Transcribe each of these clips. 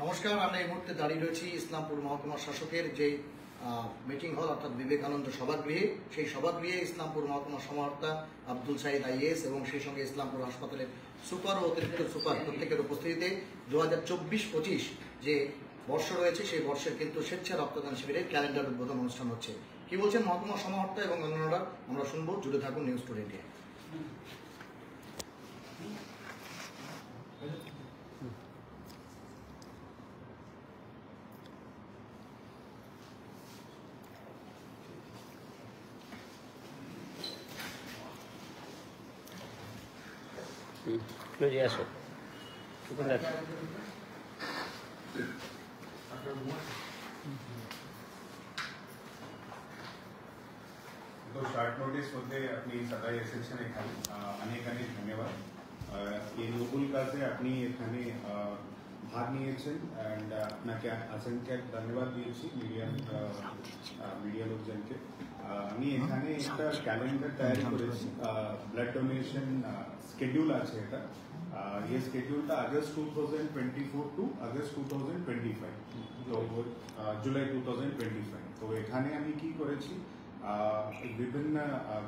নমস্কার, আমরা এই মুহূর্তে দাঁড়িয়ে রয়েছি ইসলামপুর মহকুমা শাসকের যে মিটিং হল অর্থাৎ বিবেকানন্দ সভাগৃহে। সেই সভাগৃহে ইসলামপুর মহকুমা সমাহর্তা আব্দুল সাইদ আইএস এবং সেই সঙ্গে ইসলামপুর হাসপাতালের সুপার ও অতিরিক্ত সুপার প্রত্যেকের উপস্থিতিতে 2024-25 যে বর্ষ রয়েছে সেই বর্ষের কিন্তু স্বেচ্ছা রক্তদান শিবিরের ক্যালেন্ডার উদ্বোধন অনুষ্ঠান হচ্ছে। কি বলছেন মহকুমা সমাহর্তা এবং অন্যান্যরা আমরা শুনবো। জুড়ে থাকুন নিউজ টুডে ইন্ডিয়া। Eso. तो शॉर्ट नोटिस होते अपनी सदाई एसेशन एखाने अनेक अनेक धन्यवाद ये नोबल काजे अपनी एखाने भाग निয়েছেন एंड আপনাকে অসংখ্য ধন্যবাদ দিয়েছি মিডিয়া লোকজনকে। আমি এখানে একটা ক্যালেন্ডার তৈরি করেছি, ব্লাড ডোনেশন স্কেডিউল আছে এটা। ये স্কেডিউলটা আগস্ট 2024 টু আগস্ট 2025, তো জুলাই 2025। তো এখানে আমি কি করেছি, বিভিন্ন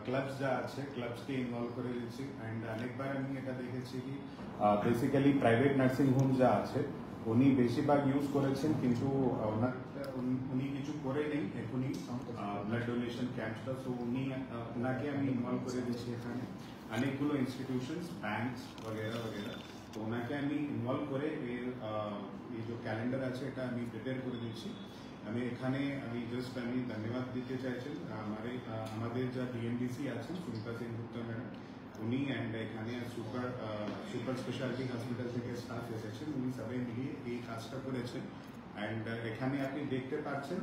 ক্লাবস যা আছে ক্লাবসকে ইনভলভ করে দিয়েছি। অ্যান্ড অনেকবার আমি এটা দেখেছি কি বেসিক্যালি প্রাইভেট নার্সিং হোম যা আছে উনি বেশিরভাগ ইউজ করেছেন, কিন্তু উনি কিছু করে নেই এখনই ব্লাড ডোনেশন ক্যাম্পসটা। সো ওনাকে আমি ইনভলভ করে দিয়েছি এখানে। অনেকগুলো ইনস্টিটিউশনস, ব্যাংকস वगैरह वगैरह, তো ওনাকে আমি ইনভলভ করে এই যে ক্যালেন্ডার আছে এটা আমি প্রিপেয়ার করে দিচ্ছি। আমি এখানে আমি ধন্যবাদ দিতে চাইছি আমাদের যা ডিএমডিসি আছেন সুনিতা সেনগুপ্তা ম্যাডাম, উনি অ্যান্ড এখানে সুপার স্পেশালিটি হসপিটাল থেকে স্টাফ এসেছেন, উনি সবাই মিলিয়ে এই কাজটা করেছেন। অ্যান্ড এখানে আপনি দেখতে পাচ্ছেন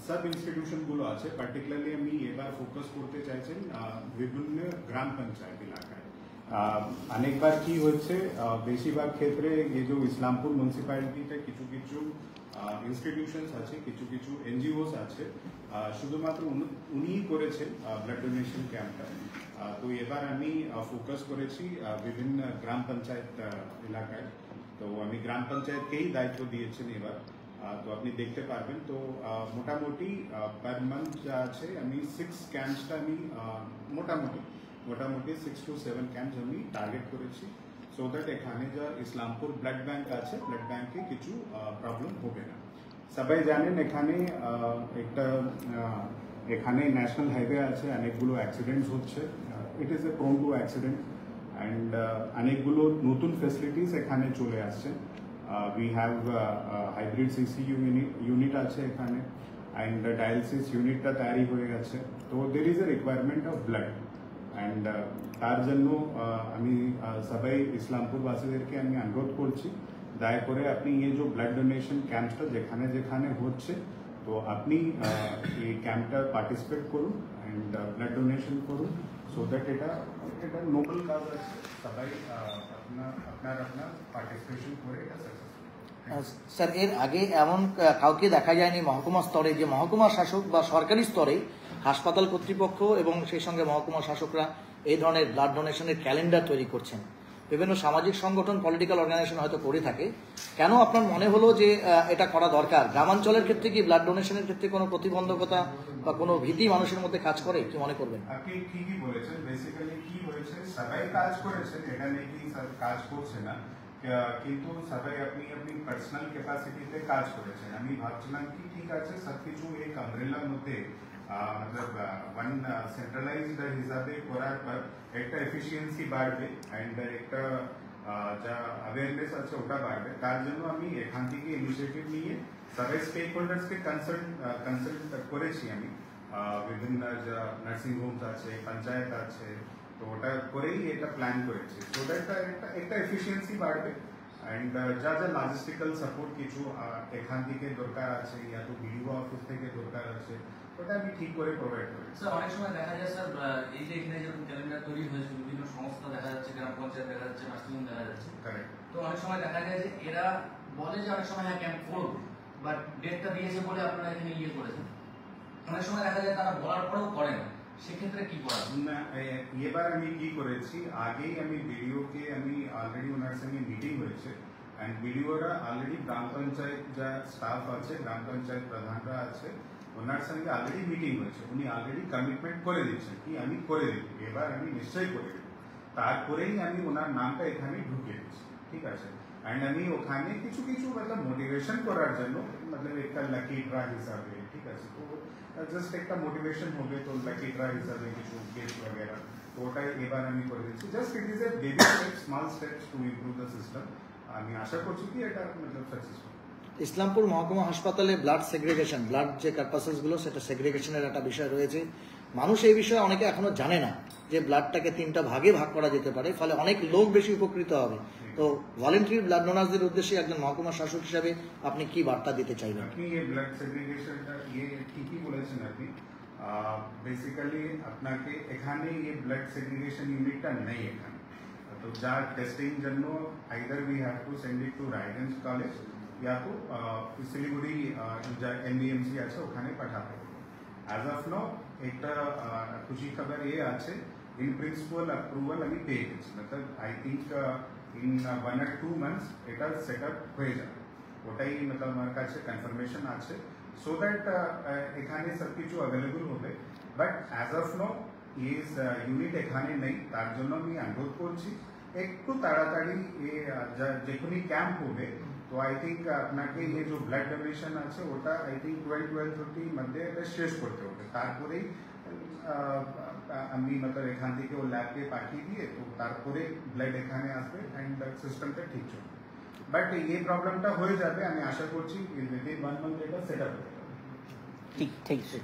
সব ইনস্টিটিউশনগুলো আছে। পার্টিকুলারলি আমি এবার ফোকাস করতে চাইছেন বিভিন্ন গ্রাম পঞ্চায়েত এলাকায়। অনেকবার কি হচ্ছে, বেশিরভাগ ক্ষেত্রে এই যে ইসলামপুর মিউনিসিপ্যালিটিতে কিছু কিছু ইনস্টিটিউশনস আছে, কিছু কিছু এনজিওস আছে, শুধুমাত্র উনিই করেছেন ব্লাড ডোনেশন ক্যাম্পটা। তো এবার আমি ফোকাস করেছি বিভিন্ন গ্রাম পঞ্চায়েত এলাকায়। তো আমি গ্রাম পঞ্চায়েতকেই দায়িত্ব দিয়েছেন এবার। তো আপনি দেখতে পারবেন। তো মোটামুটি পার মান্থ যা আছে আমি 6 ক্যাম্পসটা আমি মোটামুটি 6 to 7 ক্যাম্পস আমি টার্গেট করেছি, সো দ্যাট এখানে যা ইসলামপুর ব্লাড ব্যাংক আছে ব্লাড ব্যাংকে কিছু প্রবলেম হবে না। সবাই জানেন এখানে ন্যাশনাল হাইওয়ে আছে, অনেকগুলো অ্যাক্সিডেন্টস হচ্ছে। It is a prone two accident. And অনেকগুলো নতুন ফেসিলিটিস এখানে চলে আসছে। We have hybrid CCU unit আছে এখানে, অ্যান্ড ডায়ালিসিস ইউনিটটা তৈরি হয়ে গেছে। তো there is a requirement of blood, and তার জন্য আমি সবাই ইসলামপুরবাসীদেরকে আমি অনুরোধ করছি, দয়া করে আপনি এই যে ব্লাড ডোনেশন ক্যাম্পটা যেখানে যেখানে হচ্ছে, তো আপনি এই ক্যাম্পটা পার্টিসিপেট করুন অ্যান্ড ব্লাড ডোনেশন করুন, সো দ্যাট এটা নোবেল কাজ আছে। সবাই আপনার পার্টিসিপেশন করে এটা সাকসেসফুল। স্যার, এর আগে এমন কাউকে দেখা যায়নি মহকুমা স্তরে, যে মহকুমা শাসক বা সরকারি স্তরে হাসপাতাল কর্তৃপক্ষ এবং সেই সঙ্গে মহকুমা শাসকরা এই ধরনের ব্লাড ডোনেশনের ক্যালেন্ডার তৈরি করছেন। বিভিন্ন সামাজিক সংগঠন, পলিটিক্যাল অর্গানাইজেশন হয়তো করে থাকে। কেন আপনার মনে হলো যে এটা করা দরকার? গ্রামাঞ্চলের ক্ষেত্রে কি ব্লাড ডোনেশনের ক্ষেত্রে কোনো প্রতিবন্ধকতা বা কোনো ভীতি মানুষের মধ্যে কাজ করে, কি মনে করবেন? আপনি ঠিকই বলেছেন। বেসিক্যালি কি হয়েছে, সবাই কাজ করেছেন, এটা নেই কি কাজ করছে না, কিন্তু সবাই আপনি পার্সোনাল ক্যাপাসিটিতে কাজ করেছেন। আমি ভাবছিলাম কি ঠিক আছে, সবকিছু এক আমব্রেলার মধ্যে मतलब वन সেন্ট্রালাইজড হিসাবে করার পর একটা এফিসিয়েন্সি বাড়বে অ্যান্ড একটা যা অ্যাওয়ারনেস আছে ওটা বাড়বে। তার জন্য আমি এখান থেকে ইনিশিয়েটিভ নিয়ে সবাই স্টেক হোল্ডার্সকে কনসাল্ট করেছি। আমি বিভিন্ন যা নার্সিং হোমস আছে, পঞ্চায়েত আছে, তো ওটা করেই এটা প্ল্যান করেছি। তো একটা এফিসিয়েন্সি বাড়বে অ্যান্ড যা যা লজিস্টিক্যাল সাপোর্ট কিছু এখান থেকে দরকার আছে, ইয়া তো বিডিও অফিস থেকে দরকার আছে, ওটা আমি ঠিক করে প্রোভাইড করি। স্যার, অনেক সময় দেখা যায় স্যার, এই যে এখানে যখন ক্যালেন্ডার তৈরি হয়েছে, বিভিন্ন সংস্থা দেখা যাচ্ছে, গ্রাম পঞ্চায়েত দেখা যাচ্ছে, নার্সিং হোম দেখা যাচ্ছে, তো অনেক সময় দেখা যায় যে এরা বলে যে অনেক সময় হ্যাঁ ক্যাম্প করবো, বাট ডেটটা দিয়েছে বলে আপনারা এখানে ইয়ে করেছেন। অনেক সময় দেখা যায় তারা বলার পরেও করে না। সেক্ষেত্রে কি করা না এবার আমি কি করেছি, আগেই আমি ভিডিওকে আমি অলরেডি ওনার সঙ্গে মিটিং হয়েছে অ্যান্ড ভিডিওরা অলরেডি গ্রাম পঞ্চায়েত যা স্টাফ আছে, গ্রাম পঞ্চায়েত প্রধানরা আছে, ওনার সঙ্গে অলরেডি মিটিং হয়েছে। উনি অলরেডি কমিটমেন্ট করে দিচ্ছেন কি আমি করে দেব, এবার আমি নিশ্চয়ই করে দেব। তারপরেই আমি ওনার নামটা এখানে ঢুকিয়ে দিচ্ছি, ঠিক আছে। অ্যান্ড আমি ওখানে কিছু কিছু মতলব মোটিভেশন করার জন্য মতলব একটা লাকি ড্রা হিসাবে, ঠিক আছে, তো জাস্ট একটা মোটিভেশন হবে, তো লাকি ড্রা হিসাবে কিছু গিফট वगैरह, তো ওটাই এবার আমি করে দিচ্ছি। Just it is a baby step, small steps to improve the system. আমি আশা করছি কি এটা মতলব সাকসেসফুল। ইসলামপুর মহকুমা হাসপাতালে ব্লাড সেগ্রিগেশন, ব্লাড যে কার্পাসেসগুলো সেটা সেগ্রিগেশনের একটা বিষয় রয়েছে। মানুষ এই বিষয়ে অনেকে এখনো জানে না যে ব্লাডটাকে 3টা ভাগে ভাগ করা যেতে পারে, ফলে অনেক লোক বেশি উপকৃত হবে। তো ভলেন্টারি ব্লাড ডোনার্সদের উদ্দেশ্যে একজন মহকুমা শাসক হিসাবে আপনি কি বার্তা দিতে চাইবেন? আপনি এই ব্লাড সেগ্রিগেশনটা ঠিকই বলেছেন আপনি। বেসিক্যালি আপনাকে এখানে এই ব্লাড সেগ্রিগেশন ইউনিটটা নেই এখানে, তো যার টেস্টিং জন্য either we have to send it to Raiganj college या तो শিলিগুড়ি যা এমবিএমসি আছে ওখানে পাঠাতে হবে। অ্যাজ অফ নাও একটা খুশি খবর এ আছে, ইন প্রিন্সিপাল অ্যাপ্রুভাল আমি পেয়ে গেছি, মতলব I think in 1 or 2 months এটা সেট আপ হয়ে যাবে, ওটাই মতলব আমার কাছে কনফার্মেশন আছে, সো দ্যাট এখানে সব কিছু অ্যাভেলেবল হবে। But as of now is unit এখানে নেই, তার জন্য আমি অনুরোধ করছি একটু তাড়াতাড়ি যখনই ক্যাম্প হবে, তো আই থিঙ্ক আপনাকে এই যে ব্লাড ডোনেশন আছে ওটা আই থিঙ্ক 12-12:30 মধ্যে এটা শেষ করতে হবে। তারপরেই আমি মতলব এখান থেকে ও ল্যাবকে পাঠিয়ে দিয়ে তো তারপরে ব্লাড এখানে আসবে অ্যান্ড সিস্টেমটা ঠিক চলবে। বাট এই প্রবলেমটা হয়ে যাবে, আমি আশা করছি উইদিন 1 month এটা সেট আপ হয়ে যাবে। ঠিক, থ্যাংক ইউ।